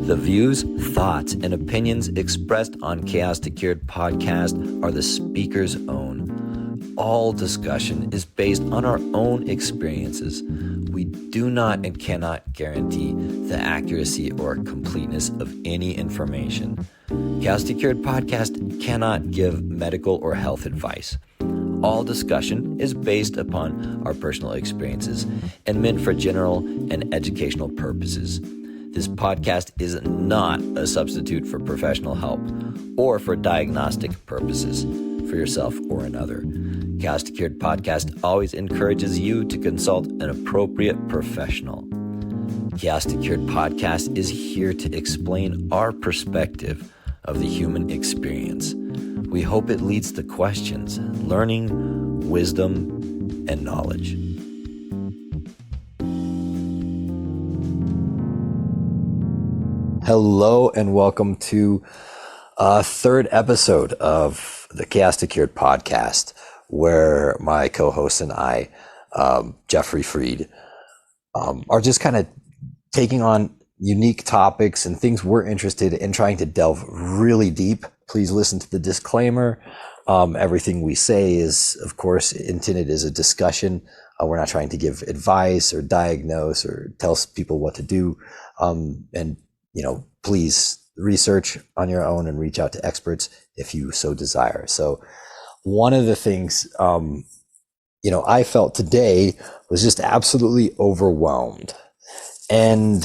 The views, thoughts, and opinions expressed on Chaos2Cured podcast are the speaker's own. All discussion is based on our own experiences. We do not and cannot guarantee the accuracy or completeness of any information. Chaos2Cured podcast cannot give medical or health advice. All discussion is based upon our personal experiences and meant for general and educational purposes. This podcast is not a substitute for professional help or for diagnostic purposes for yourself or another. Chaos2Cured podcast always encourages you to consult an appropriate professional. Chaos2Cured podcast is here to explain our perspective of the human experience. We hope it leads to questions, learning, wisdom, and knowledge. Hello and welcome to a third episode of the Chaos2Cured podcast, where my co-host and I, Jeffrey Freed, are just kind of taking on unique topics and things we're interested in, trying to delve really deep. Please listen to the disclaimer. Everything we say is, of course, intended as a discussion. We're not trying to give advice or diagnose or tell people what to do. Please research on your own and reach out to experts if you so desire. So one of the things, I felt today was just absolutely overwhelmed. And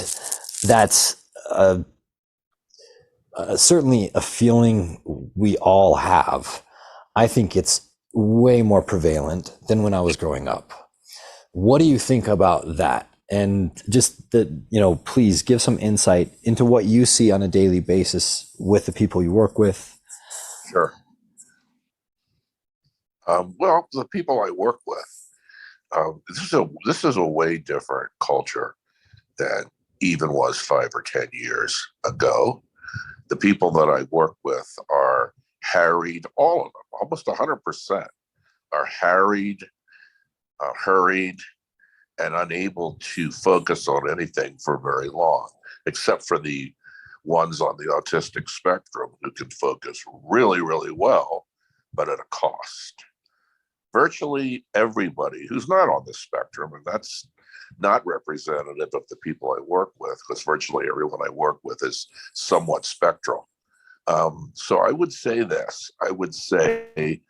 that's certainly a feeling we all have. I think it's way more prevalent than when I was growing up. What do you think about that? And just that, please give some insight into what you see on a daily basis with the people you work with. Sure. Well, the people I work with, this is a way different culture than even was 5 or 10 years ago. The people that I work with are harried, all of them, almost 100% are harried, hurried, and unable to focus on anything for very long, except for the ones on the autistic spectrum who can focus really, really well, but at a cost. Virtually everybody who's not on the spectrum, and that's not representative of the people I work with, because virtually everyone I work with is somewhat spectral. So I would say this. I would say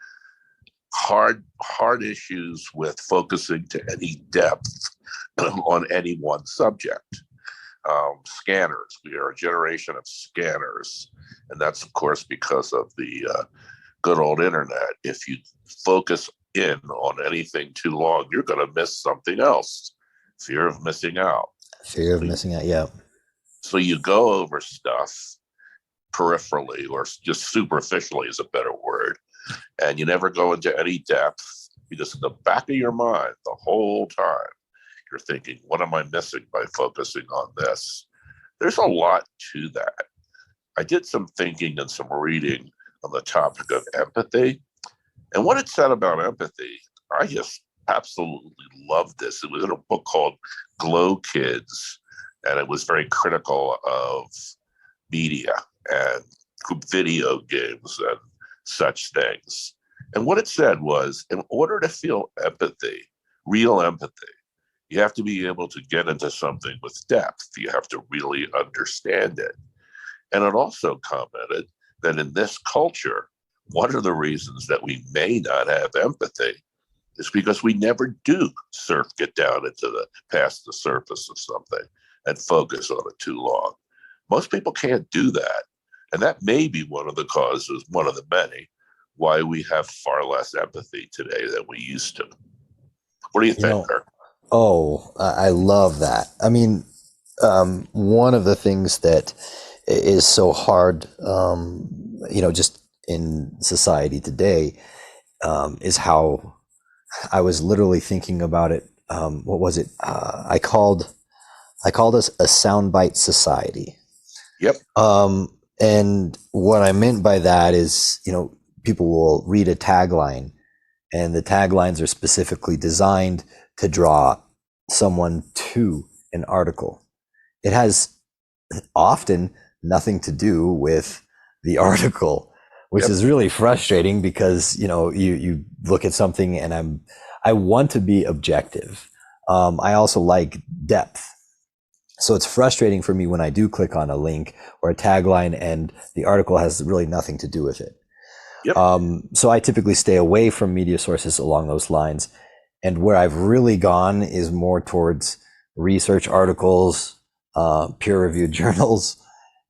hard issues with focusing to any depth on any one subject. Scanners. We are a generation of scanners. And that's, of course, because of the good old internet. If you focus in on anything too long, you're going to miss something else. Fear of missing out. Fear of missing out, yeah. So you go over stuff peripherally, or just superficially is a better word, and you never go into any depth, because in the back of your mind the whole time you're thinking, what am I missing by focusing on this? There's a lot to that. I did some thinking and some reading on the topic of empathy, and what it said about empathy, I just absolutely loved this. It was in a book called Glow Kids, and it was very critical of media and video games and such things. And what it said was, in order to feel empathy, real empathy, you have to be able to get into something with depth. You have to really understand it. And it also commented that in this culture, one of the reasons that we may not have empathy is because we never do get down into past the surface of something and focus on it too long. Most people can't do that. And that may be one of the causes, one of the many, why we have far less empathy today than we used to. What do you think, Kirk? Oh, I love that. I mean, one of the things that is so hard, just in society today, is how I was literally thinking about it. What was it? I called us a soundbite society. Yep. And what I meant by that is, people will read a tagline, and the taglines are specifically designed to draw someone to an article. It has often nothing to do with the article, which is really frustrating because, you look at something and I want to be objective. I also like depth. So it's frustrating for me when I do click on a link or a tagline and the article has really nothing to do with it. Yep. So I typically stay away from media sources along those lines. And where I've really gone is more towards research articles, peer-reviewed journals.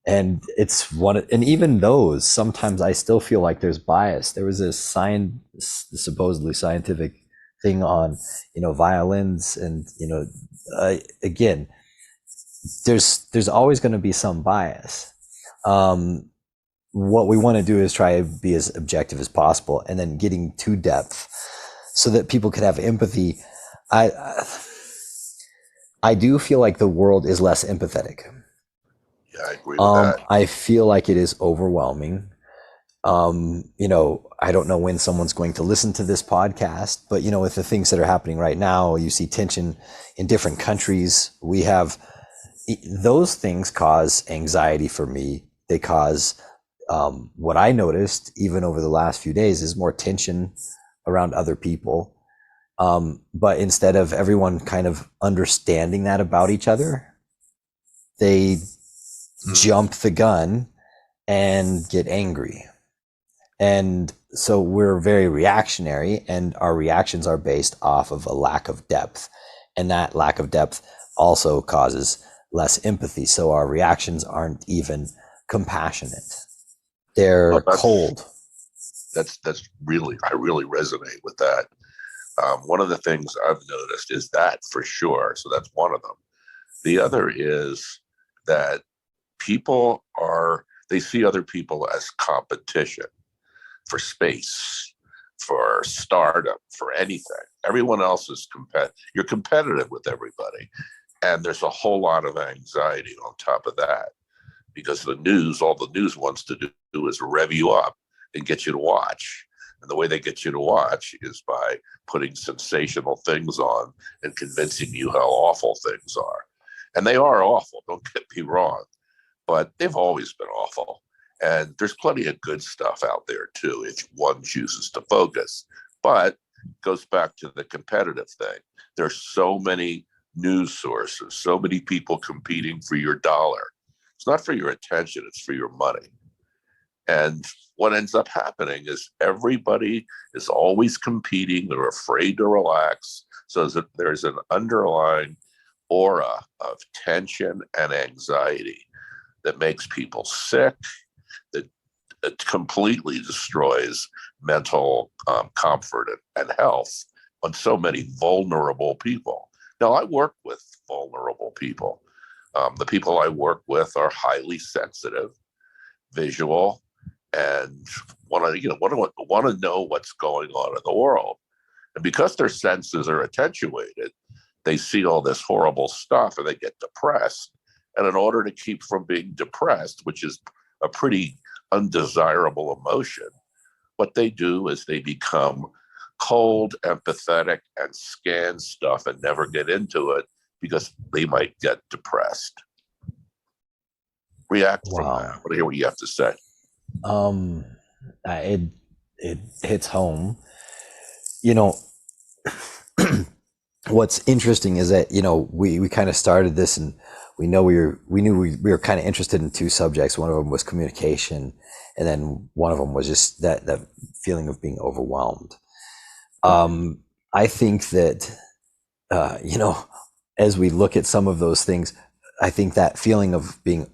And and even those, sometimes I still feel like there's bias. There was a supposedly scientific thing on, violins and, again, there's always going to be some bias. What we want to do is try to be as objective as possible, and then getting to depth so that people could have empathy. I do feel like the world is less empathetic. Yeah, I agree with that. I feel like it is overwhelming. I don't know when someone's going to listen to this podcast, but with the things that are happening right now, you see tension in different countries. Those things cause anxiety for me. They cause, what I noticed even over the last few days is more tension around other people. But instead of everyone kind of understanding that about each other, they jump the gun and get angry. And so we're very reactionary, and our reactions are based off of a lack of depth. And that lack of depth also causes less empathy. So our reactions aren't even compassionate. They're cold. That's really, I really resonate with that. One of the things I've noticed is that for sure. So that's one of them. The other is that they see other people as competition for space, for stardom, for anything. Everyone else is you're competitive with everybody. And there's a whole lot of anxiety on top of that, because all the news wants to do is rev you up and get you to watch. And the way they get you to watch is by putting sensational things on and convincing you how awful things are. And they are awful, don't get me wrong, but they've always been awful. And there's plenty of good stuff out there too, if one chooses to focus. But it goes back to the competitive thing. There's so many news sources, so many people competing for your dollar. It's not for your attention, it's for your money. And what ends up happening is everybody is always competing. They're afraid to relax. So there's an underlying aura of tension and anxiety that makes people sick, that it completely destroys mental comfort and health on so many vulnerable people. Now, I work with vulnerable people. The people I work with are highly sensitive, visual, and want to know what's going on in the world. And because their senses are attenuated, they see all this horrible stuff and they get depressed. And in order to keep from being depressed, which is a pretty undesirable emotion, what they do is they become cold, empathetic, and scan stuff and never get into it because they might get depressed. React from that. I want to hear what you have to say. It hits home. What's interesting is that, we kind of started this, and we knew we were kind of interested in two subjects. One of them was communication, and then one of them was just that feeling of being overwhelmed. I think that, as we look at some of those things, I think that feeling of being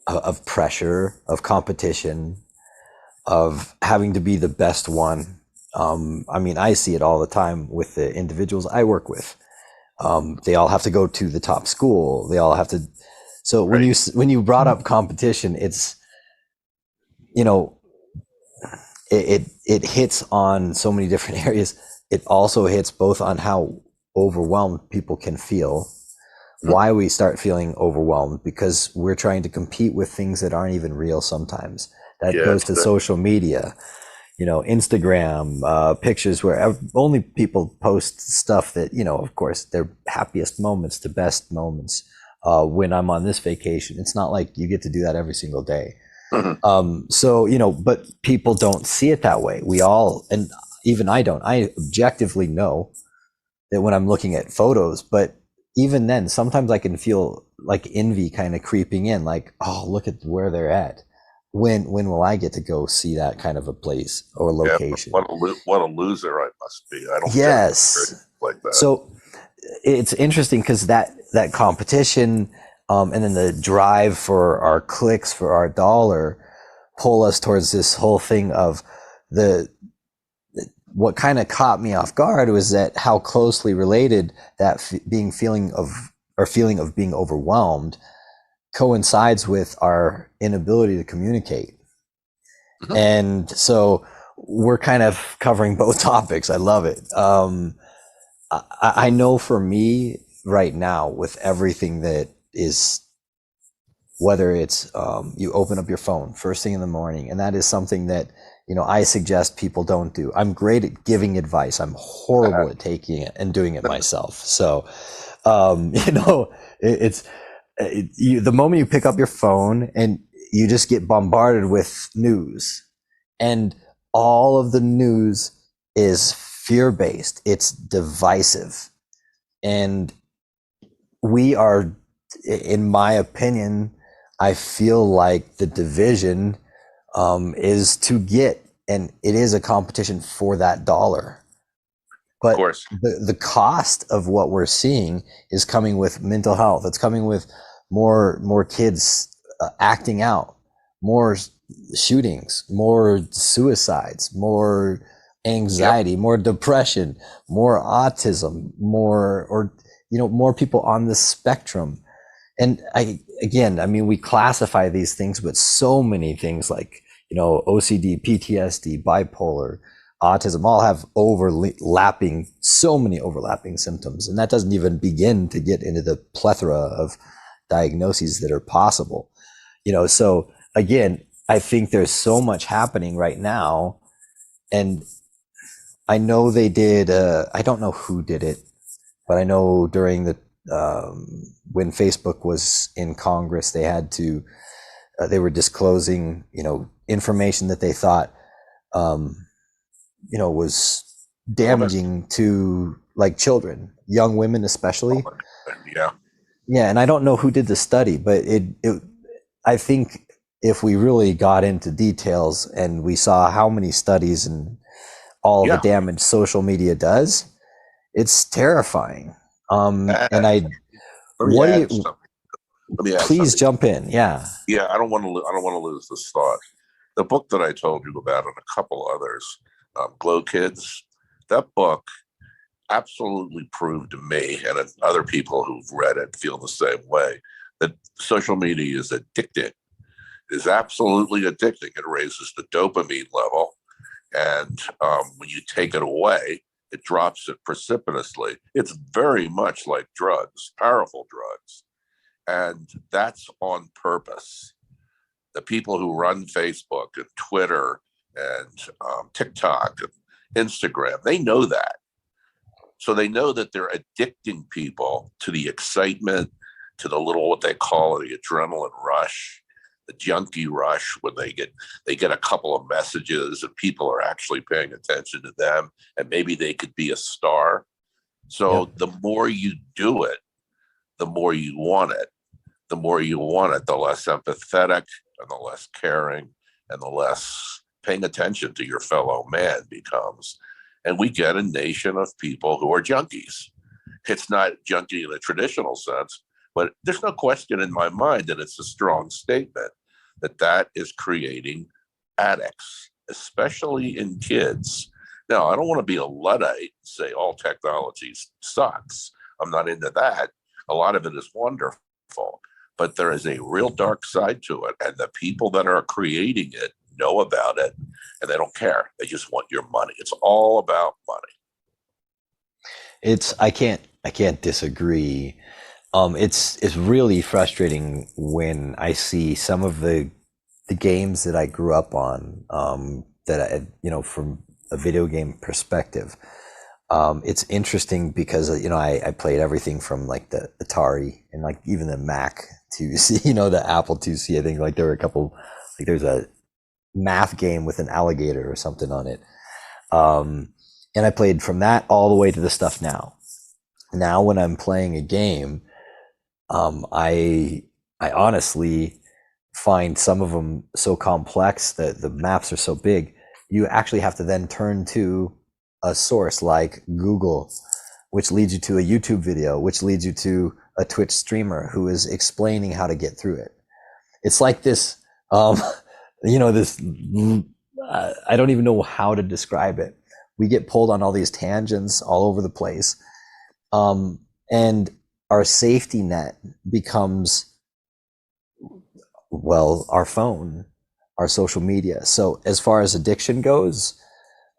of pressure, of competition, of having to be the best one. I see it all the time with the individuals I work with. They all have to go to the top school. They all have to. So when you brought up competition, it's, it hits on so many different areas. It also hits both on how overwhelmed people can feel, why we start feeling overwhelmed, because we're trying to compete with things that aren't even real sometimes. That goes to social media, Instagram, pictures where only people post stuff that, of course, their happiest moments, the best moments when I'm on this vacation. It's not like you get to do that every single day. Mhm. So, but people don't see it that way. We all, and even I don't, I objectively know that when I'm looking at photos, but even then, sometimes I can feel like envy kind of creeping in, like, oh, look at where they're at. When will I get to go see that kind of a place or Yeah, location? what a loser I must be. I don't get Yes. like that. So it's interesting because that competition, and then the drive for our clicks, for our dollar, pull us towards this whole thing of the what kind of caught me off guard was that how closely related that feeling of being overwhelmed coincides with our inability to communicate. Mhm. And so we're kind of covering both topics. I love it. I know for me right now, with everything that is, whether it's you open up your phone first thing in the morning, and that is something that I suggest people don't do. I'm great at giving advice. I'm horrible at taking it and doing it myself. So, it's the moment you pick up your phone and you just get bombarded with news, and all of the news is fear-based. It's divisive, and we are, in my opinion, I feel like the division is to get, and it is a competition for that dollar. Of But course. the cost of what we're seeing is coming with mental health. It's coming with more kids acting out, more shootings, more suicides, more Yep. anxiety, more depression, more autism, more people on the spectrum. And I mean, we classify these things, but so many things like, OCD, PTSD, bipolar, autism all have so many overlapping symptoms. And that doesn't even begin to get into the plethora of diagnoses that are possible. So again, I think there's so much happening right now. And I know they did, I don't know who did it, but I know during when Facebook was in Congress, they were disclosing, information that they thought, um, was Woman. damaging to like children, young women especially. Yeah. Yeah, and I don't know who did the study, but I think if we really got into details and we saw how many studies and all the Yeah. damage social media does, it's terrifying. And Uh, let me what do add you, something. Let me add please something. jump in. Yeah. Yeah, I don't want to lose this thought. The book that I told you about and a couple others, Glow Kids, that book absolutely proved to me and other people who've read it feel the same way that social media is addicting. It is absolutely addicting. It raises the dopamine level, and when you take it away, it drops it precipitously. It's very much like drugs, powerful drugs, and that's on purpose. The people who run Facebook and Twitter and TikTok and Instagram, they know that. So they know that they're addicting people to the excitement, to the little, what they call the adrenaline rush, the junkie rush, when they get a couple of messages and people are actually paying attention to them, and maybe they could be a star. Yep. So the more you do it, the more you want it. The more you want it, the less empathetic and the less caring and the less paying attention to your fellow man becomes. And we get a nation of people who are junkies. It's not junkie in a traditional sense, but there's no question in my mind that it's a strong statement that is creating addicts, especially in kids. Now, I don't want to be a Luddite and say all technology sucks. I'm not into that. A lot of it is wonderful, but there is a real dark side to it. And the people that are creating it know about it, and they don't care. They just want your money. It's all about money. I can't disagree. It's really frustrating when I see some of the games that I grew up on, that I, from a video game perspective. It's interesting because, I played everything from like the Atari and like even the Mac to see, the Apple IIc. I think like there were a couple, like there's a math game with an alligator or something on it. And I played from that all the way to the stuff now. Now when I'm playing a game, I honestly find some of them so complex that the maps are so big, you actually have to then turn to a source like Google, which leads you to a YouTube video, which leads you to a Twitch streamer who is explaining how to get through it. It's like this, this, I don't even know how to describe it. We get pulled on all these tangents all over the place. And our safety net becomes, well, our phone, our social media. So as far as addiction goes,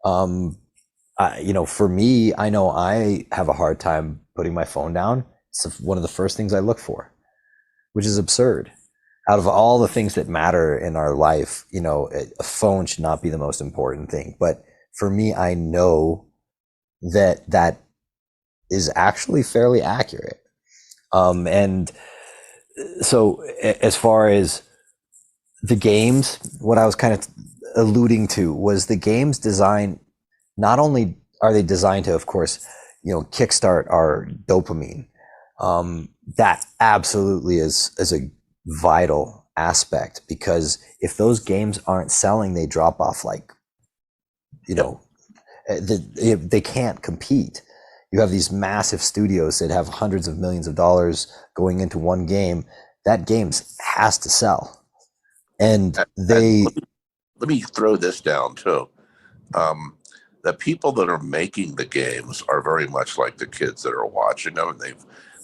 for me, I know I have a hard time putting my phone down. It's one of the first things I look for, which is absurd. Out of all the things that matter in our life, a phone should not be the most important thing. But for me, I know that is actually fairly accurate. And so as far as the games, what I was kind of alluding to was the games design. Not only are they designed to, of course, kickstart our dopamine, that absolutely is a vital aspect, because if those games aren't selling, they drop off like, they can't compete. You have these massive studios that have hundreds of millions of dollars going into one game. That game has to sell. And let me throw this down too. The people that are making the games are very much like the kids that are watching them, and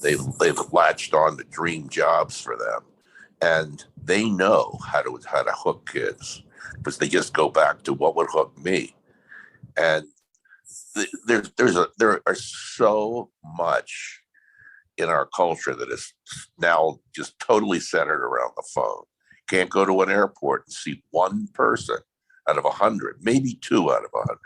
they've latched on to dream jobs for them, and they know how to hook kids, because they just go back to what would hook me. And there are so much in our culture that is now just totally centered around the phone. Can't go to an airport and see one person out of 100, maybe 2 out of 100,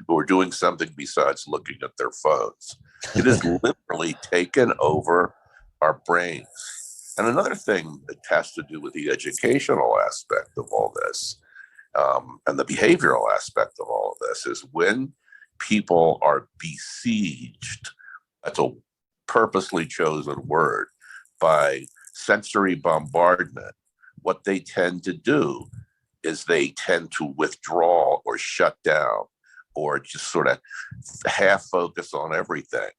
who are doing something besides looking at their phones. It has literally taken over our brains. And another thing that has to do with the educational aspect of all this, and the behavioral aspect of all of this, is when people are besieged, that's a purposely chosen word, by sensory bombardment, what they tend to do is they tend to withdraw or shut down or just sort of half focus on everything.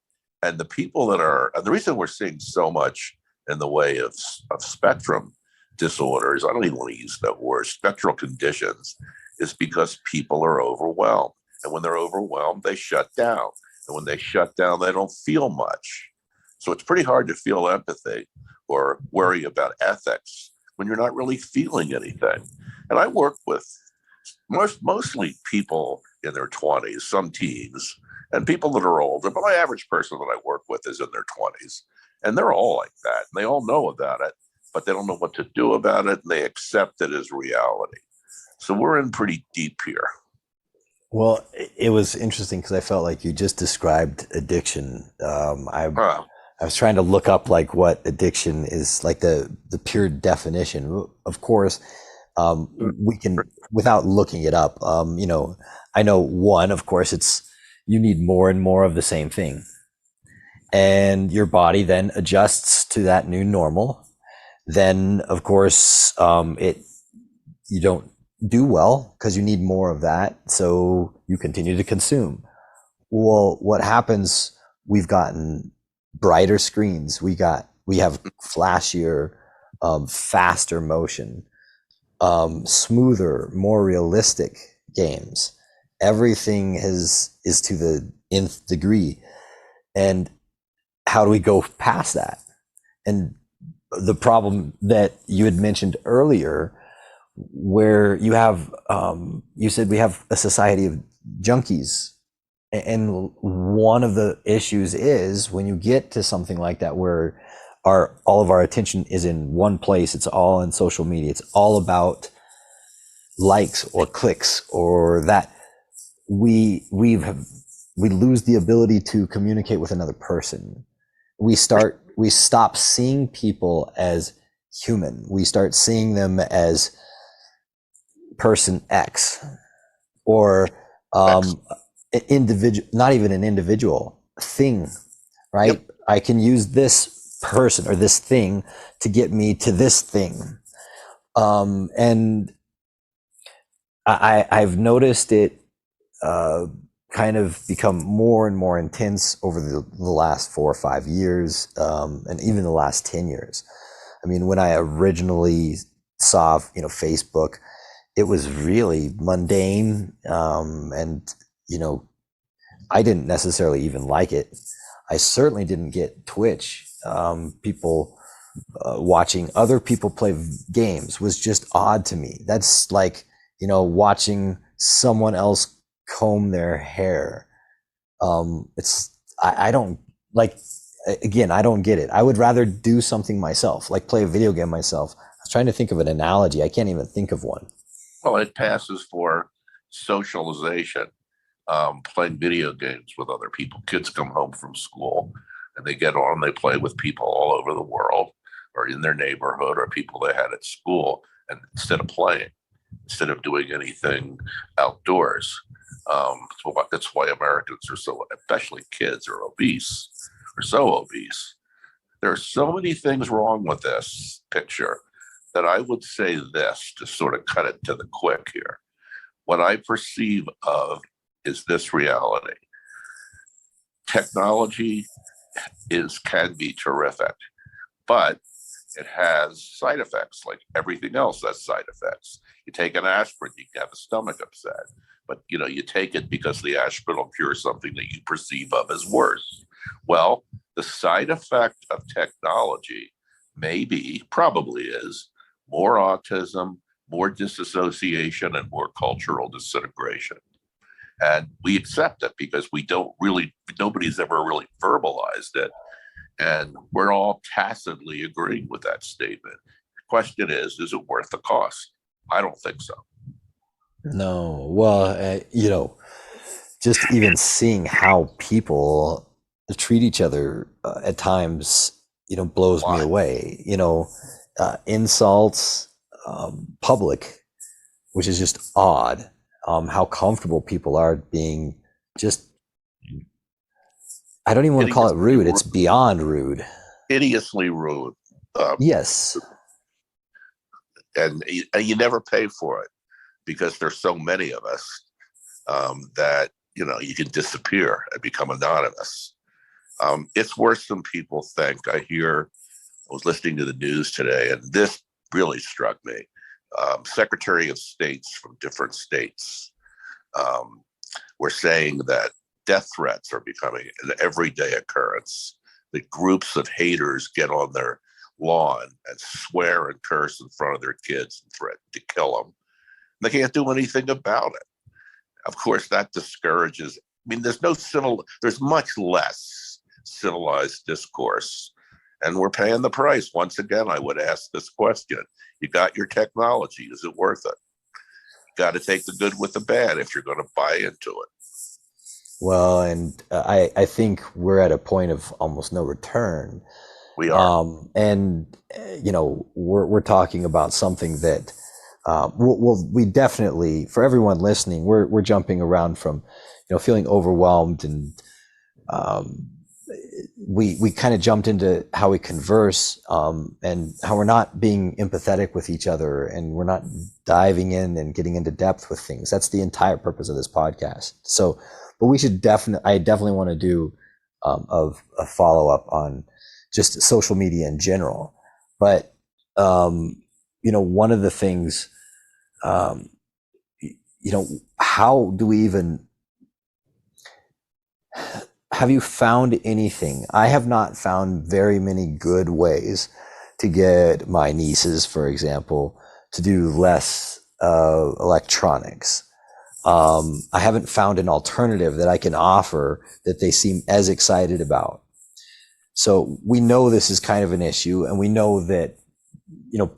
And the people that are, and the reason we're seeing so much in the way of spectrum disorders, I don't even want to use that word, spectral conditions, is because people are overwhelmed. And when they're overwhelmed, they shut down. And when they shut down, they don't feel much. So it's pretty hard to feel empathy or worry about ethics when you're not really feeling anything. And I work with mostly people in their 20s, some teens, and people that are older. But my average person that I work with is in their 20s. And they're all like that. And they all know about it, but they don't know what to do about it. And they accept it as reality. So we're in pretty deep here. Well, it was interesting because I felt like you just described addiction. I was trying to look up like what addiction is, like the pure definition. Of course, we can, without looking it up, I know one, of course, it's you need more and more of the same thing. And your body then adjusts to that new normal. Then, of course, you don't do well because you need more of that. So you continue to consume. Well, what happens? We've gotten brighter screens. We have flashier, faster motion, smoother, more realistic games. Everything is to the nth degree. And how do we go past that? And the problem that you had mentioned earlier, where you have, you said we have a society of junkies. And one of the issues is when you get to something like that, where all of our attention is in one place, it's all in social media, it's all about likes or clicks, or that we've we lose the ability to communicate with another person. We stop seeing people as human. We start seeing them as person X, or individual, not even an individual, thing, right? Yep. I can use this person or this thing to get me to this thing. And I've noticed it kind of become more and more intense over the last 4 or 5 years, and even the last 10 years. I mean, when I originally saw, Facebook, it was really mundane, and I didn't necessarily even like it. I certainly didn't get Twitch. People watching other people play games was just odd to me. That's like, watching someone else comb their hair. I don't like, again, I don't get it. I would rather do something myself, like play a video game myself. I was trying to think of an analogy. I can't even think of one. Well, it passes for socialization, playing video games with other people. Kids come home from school and they get on, they play with people all over the world or in their neighborhood or people they had at school. And instead of doing anything outdoors, that's why Americans are so, especially kids, are obese, or so obese. There are so many things wrong with this picture that I would say this to sort of cut it to the quick here. What I perceive of is this reality. Technology can be terrific, but it has side effects like everything else has side effects. You take an aspirin, you can have a stomach upset, but you take it because the aspirin will cure something that you perceive of as worse. Well, the side effect of technology probably is more autism, more disassociation, and more cultural disintegration. And we accept it because nobody's ever really verbalized it. And we're all tacitly agreeing with that statement. The question is it worth the cost? I don't think so. No. Well, just even seeing how people treat each other at times, blows me away. Insults, public, which is just odd. How comfortable people are being just, I don't even want to call it rude. It's beyond rude. Hideously rude. Yes. And you never pay for it because there's so many of us that, you can disappear and become anonymous. It's worse than people think. I was listening to the news today, and this really struck me. Secretary of States from different states were saying that death threats are becoming an everyday occurrence, that groups of haters get on their lawn and swear and curse in front of their kids and threaten to kill them. They can't do anything about it. Of course, that discourages. I mean, there's much less civilized discourse, and we're paying the price. Once again, I would ask this question. You got your technology. Is it worth it? You got to take the good with the bad if you're going to buy into it. Well, and I think we're at a point of almost no return. We are. And, we're talking about something that we definitely, for everyone listening, we're jumping around from, feeling overwhelmed, and we kind of jumped into how we converse, and how we're not being empathetic with each other, and we're not diving in and getting into depth with things. That's the entire purpose of this podcast. So, but I definitely want to do a follow-up on just social media in general. But, one of the things, how do we even, have you found anything? I have not found very many good ways to get my nieces, for example, to do less electronics. I haven't found an alternative that I can offer that they seem as excited about. So we know this is kind of an issue, and we know that,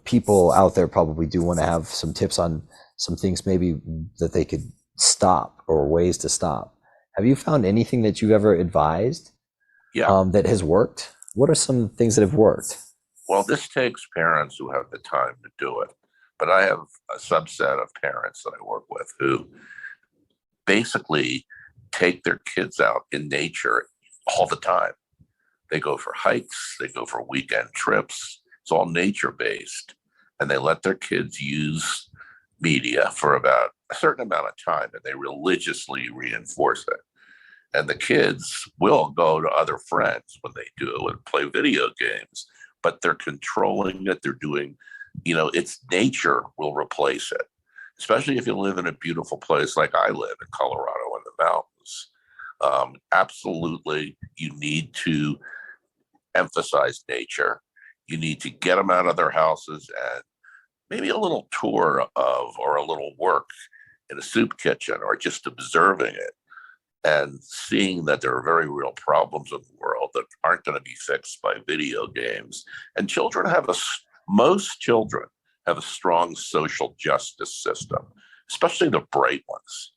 people out there probably do want to have some tips on some things maybe that they could stop, or ways to stop. Have you found anything that you've ever advised Yeah. that has worked? What are some things that have worked? Well, this takes parents who have the time to do it. But I have a subset of parents that I work with who basically take their kids out in nature all the time. They go for hikes, they go for weekend trips. It's all nature based. And they let their kids use media for about a certain amount of time and they religiously reinforce it. And the kids will go to other friends when they do and play video games, but they're controlling it. They're doing, it's nature will replace it, especially if you live in a beautiful place like I live in Colorado in the mountains. Absolutely, you need to emphasize nature. You need to get them out of their houses and maybe a little tour of or a little work in a soup kitchen or just observing it and seeing that there are very real problems in the world that aren't going to be fixed by video games. And most children have a strong social justice system, especially the bright ones.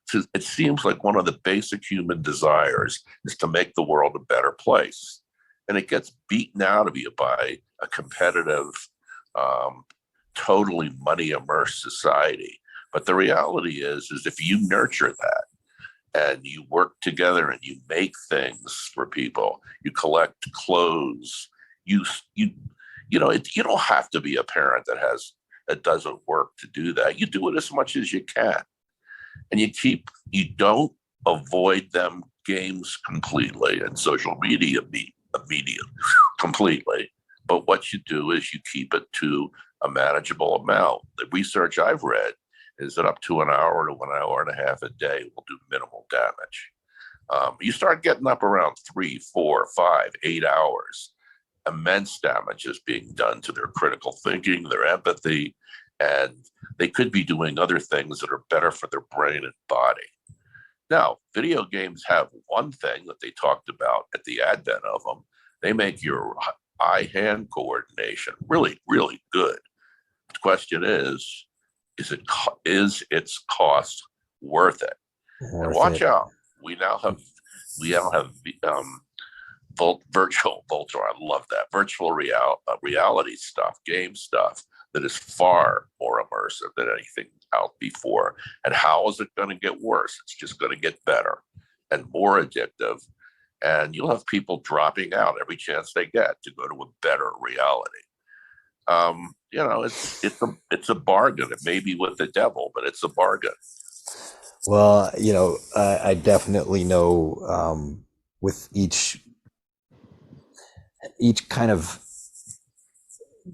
So it seems like one of the basic human desires is to make the world a better place. And it gets beaten out of you by a competitive, totally money immersed society. But the reality is if you nurture that and you work together and you make things for people, you collect clothes, you don't have to be a parent that doesn't work to do that. You do it as much as you can. And you don't avoid them games completely and social media completely. But what you do is you keep it to a manageable amount. The research I've read is that up to an hour to 1 hour and a half a day will do minimal damage. You start getting up around 3, 4, 5, 8 hours, immense damage is being done to their critical thinking, their empathy, and they could be doing other things that are better for their brain and body. Now, video games have one thing that they talked about at the advent of them. They make your eye-hand coordination really, really good. The question is its cost worth it? And watch out. We now have I love that virtual reality stuff, game stuff that is far more immersive than anything out before. And how is it going to get worse? It's just going to get better and more addictive. And you'll have people dropping out every chance they get to go to a better reality. It's a bargain. It may be with the devil, but it's a bargain. Well, I definitely know with each kind of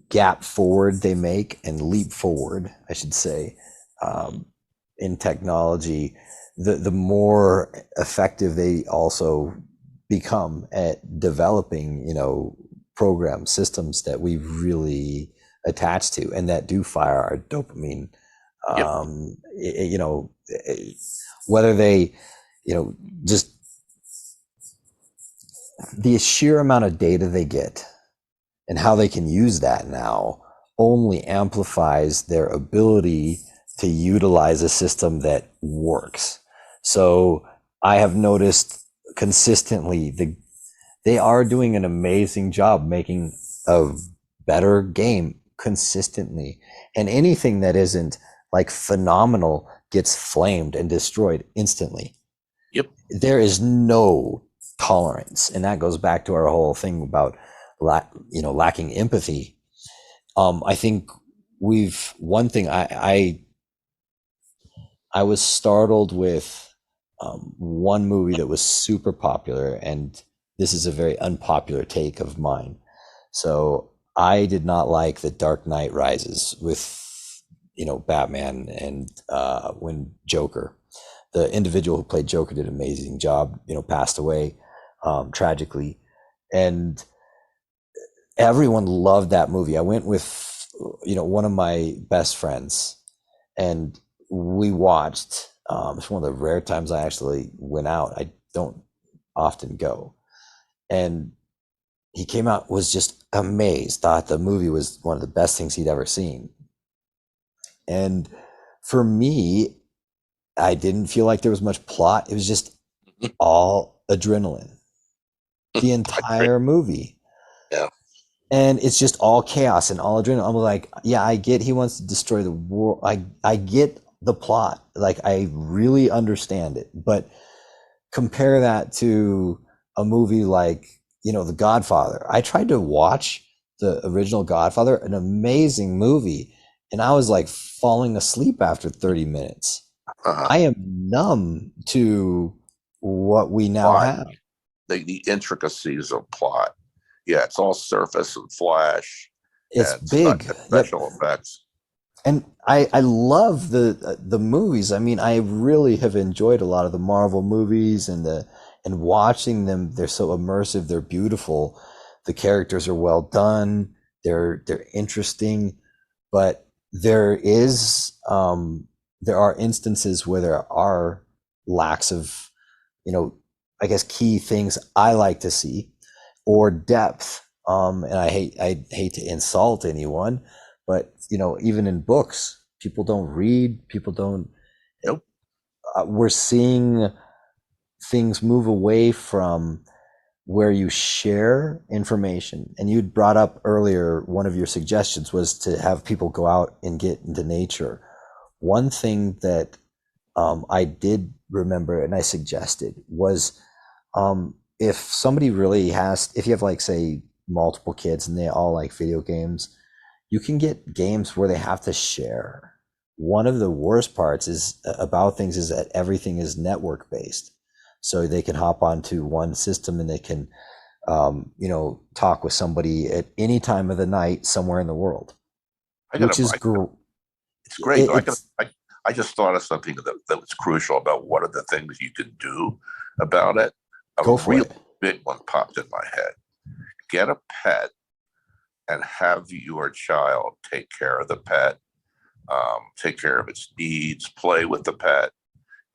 gap forward they make and leap forward, I should say, in technology, the more effective they also become at developing, program systems that we really attach to and that do fire our dopamine. Yep. Whether they, just the sheer amount of data they get and how they can use that now only amplifies their ability to utilize a system that works. So I have noticed consistently they are doing an amazing job making a better game consistently. And anything that isn't like phenomenal gets flamed and destroyed instantly. Yep. There is no tolerance. And that goes back to our whole thing about lacking empathy. I think one thing I was startled with one movie that was super popular, and this is a very unpopular take of mine. So I did not like The Dark Knight Rises with, Batman and when Joker, the individual who played Joker did an amazing job, passed away tragically. And everyone loved that movie. I went with, one of my best friends and we watched, it's one of the rare times I actually went out. I don't often go. And he came out, was just amazed, thought the movie was one of the best things he'd ever seen. And for me, I didn't feel like there was much plot. It was just all adrenaline, the I agree. entire movie. Yeah. And it's just all chaos and all adrenaline. I'm like, yeah, I get he wants to destroy the world. I get the plot. Like, I really understand it. But compare that to a movie like, The Godfather. I tried to watch the original Godfather, an amazing movie, and I was like falling asleep after 30 minutes. Uh-huh. I am numb to what we now Plot, have. the intricacies of plot. Yeah, it's all surface and flash It's and big. Yep. special effects. And I love the movies. I mean, I really have enjoyed a lot of the Marvel movies and watching them. They're so immersive. They're beautiful. The characters are well done. They're interesting, but there are instances where there are lacks of, you know, I guess key things I like to see, or depth. And I hate to insult anyone, but even in books, people don't read. People don't. Nope. We're seeing things move away from where you share information. And you'd brought up earlier, one of your suggestions was to have people go out and get into nature. One thing that I did remember and I suggested was, if somebody really has, if you have, like, say, multiple kids and they all like video games, you can get games where they have to share. One of the worst parts is about things is that everything is network based. So they can hop onto one system and they can, talk with somebody at any time of the night somewhere in the world, I which gotta. is great. It's great, but It's I just thought of something that was crucial about what are the things you can do about it. A Go for real it. big one popped in my head. Get a pet and have your child take care of the pet, take care of its needs, play with the pet,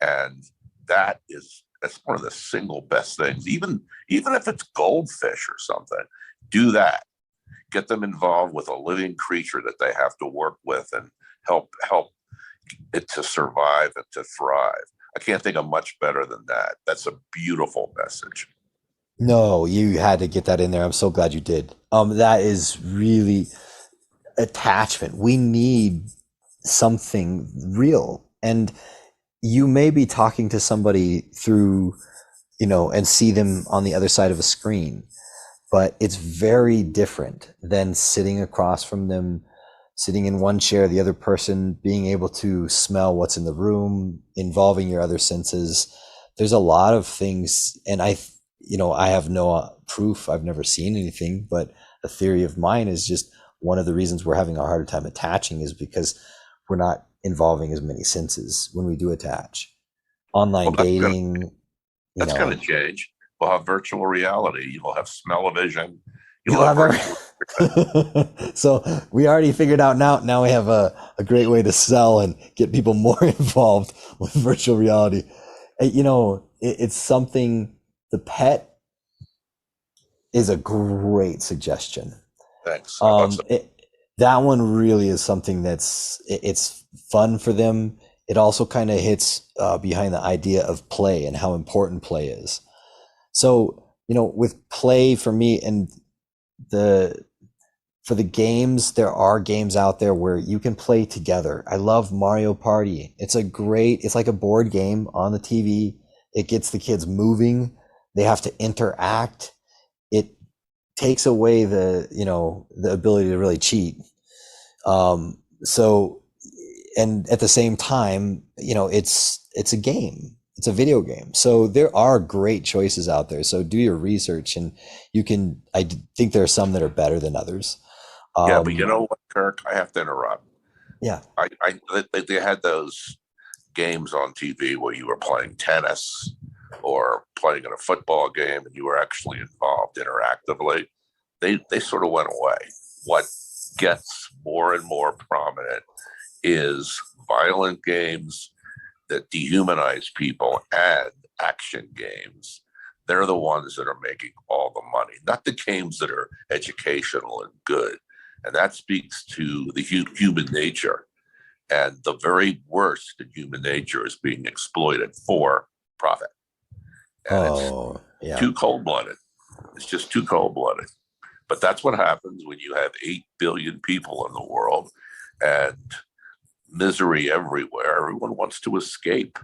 and that's one of the single best things. Even if it's goldfish or something, do that. Get them involved with a living creature that they have to work with and help it to survive and to thrive. I can't think of much better than that. That's a beautiful message. No, you had to get that in there. I'm so glad you did. That is really attachment. We need something real. And you may be talking to somebody through, and see them on the other side of a screen, but it's very different than sitting across from them, sitting in one chair, the other person being able to smell what's in the room, involving your other senses. There's a lot of things, and I have no proof. I've never seen anything, but a theory of mine is just one of the reasons we're having a harder time attaching is because we're not involving as many senses when we do attach. Online Well, dating, you that's gonna know, change. We'll have virtual reality. You'll have smell-o-vision. You'll you'll have have virtual. so we already figured out now we have a great way to sell and get people more involved with virtual reality. It's something. The pet is a great suggestion. Thanks. How about some? That one really is something it's fun for them. It also kind of hits behind the idea of play and how important play is. So, with play for me, and the for the games, there are games out there where you can play together. I love Mario Party. It's like a board game on the TV. It gets the kids moving. They have to interact. It takes away the ability to really cheat. So, and at the same time, it's a game. It's a video game. So there are great choices out there. So do your research, and I think there are some that are better than others. Yeah, but you Um, know what, Kirk? I have to interrupt. yeah. They had those games on TV where you were playing tennis or playing in a football game and you were actually involved interactively. They sort of went away. What gets more and more prominent is violent games that dehumanize people and action games. They're the ones that are making all the money, not the games that are educational and good. And that speaks to the human nature. And the very worst in human nature is being exploited for profit. And it's Oh, yeah. too cold-blooded. It's just too cold-blooded. But that's what happens when you have 8 billion people in the world and misery everywhere. Everyone wants to escape.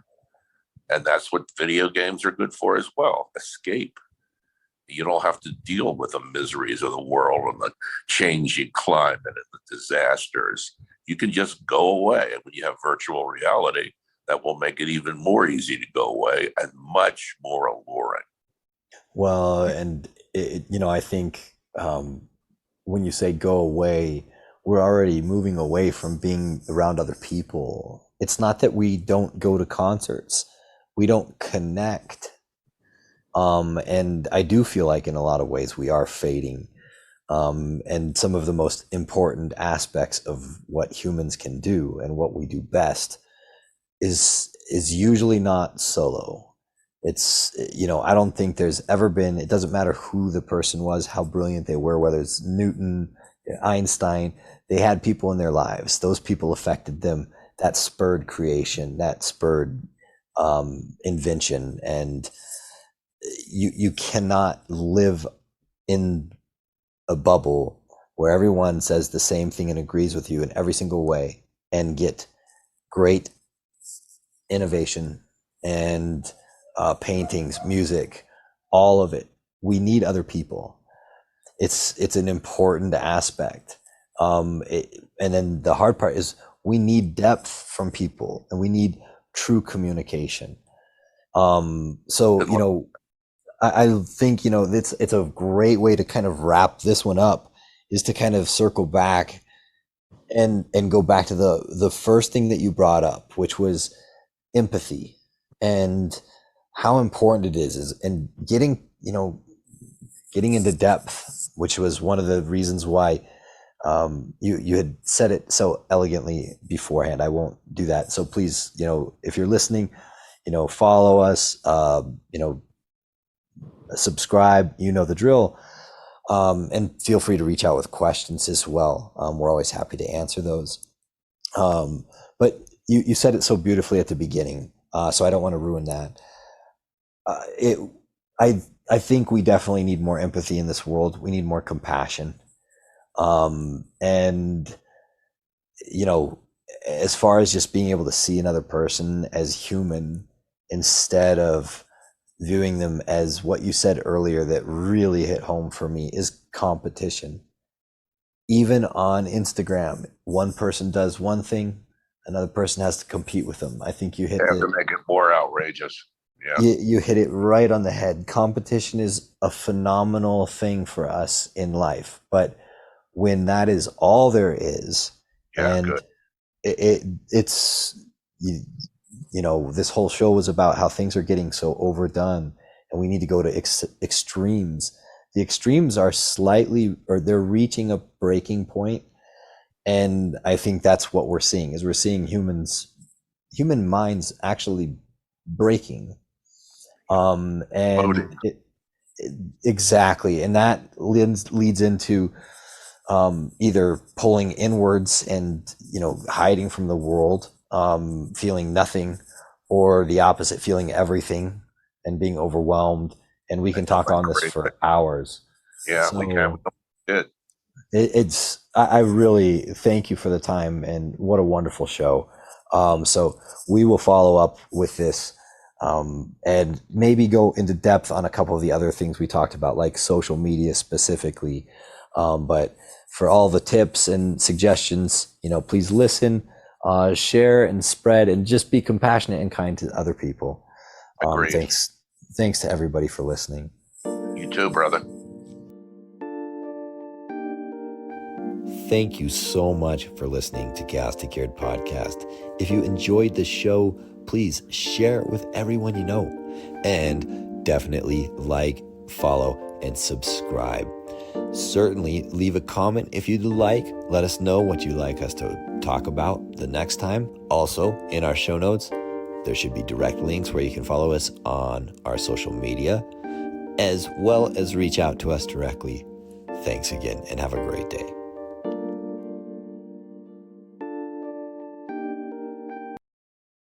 And that's what video games are good for as well. Escape. You don't have to deal with the miseries of the world and the changing climate and the disasters. You can just go away. And when you have virtual reality, that will make it even more easy to go away and much more alluring. Well, and I think when you say go away, we're already moving away from being around other people. It's not that we don't go to concerts, we don't connect. And I do feel like in a lot of ways we are fading. And some of the most important aspects of what humans can do and what we do best is usually not solo. It's, I don't think there's ever been, it doesn't matter who the person was, how brilliant they were, whether it's Newton, Einstein, they had people in their lives. Those people affected them. That spurred creation, that spurred invention. And you cannot live in a bubble where everyone says the same thing and agrees with you in every single way and get great innovation and paintings, music, all of it. We need other people. It's an important aspect. And then the hard part is we need depth from people and we need true communication. So, I think, it's a great way to kind of wrap this one up is to kind of circle back and go back to the first thing that you brought up, which was empathy and how important it is and getting into depth, which was one of the reasons why you had said it so elegantly beforehand. I won't do that. So please, if you're listening, follow us, subscribe, the drill, and feel free to reach out with questions as well. We're always happy to answer those. But you said it so beautifully at the beginning, so I don't want to ruin that. I think we definitely need more empathy in this world. We need more compassion. And as far as just being able to see another person as human instead of viewing them as what you said earlier that really hit home for me is competition. Even on Instagram, one person does one thing, another person has to compete with them. I think you hit to make it more outrageous. Yeah. You hit it right on the head. Competition is a phenomenal thing for us in life, but when that is all there is, and it's this whole show was about how things are getting so overdone and we need to go to extremes. The extremes are they're reaching a breaking point. And I think that's what we're seeing is we're seeing human minds actually breaking. Exactly. And that leads into either pulling inwards and, hiding from the world, feeling nothing, or the opposite, feeling everything and being overwhelmed. And we can talk on this for hours. Yeah, so, we can. I really thank you for the time and what a wonderful show. So we will follow up with this and maybe go into depth on a couple of the other things we talked about, like social media specifically. But for all the tips and suggestions, please listen, share and spread, and just be compassionate and kind to other people. Thanks to everybody for listening. You too, brother. Thank you so much for listening to Chaos2Cured podcast. If you enjoyed the show, please share it with everyone you know, and definitely like, follow, and subscribe. Certainly leave a comment if you'd like. Let us know what you'd like us to talk about the next time. Also, in our show notes, there should be direct links where you can follow us on our social media, as well as reach out to us directly. Thanks again, and have a great day.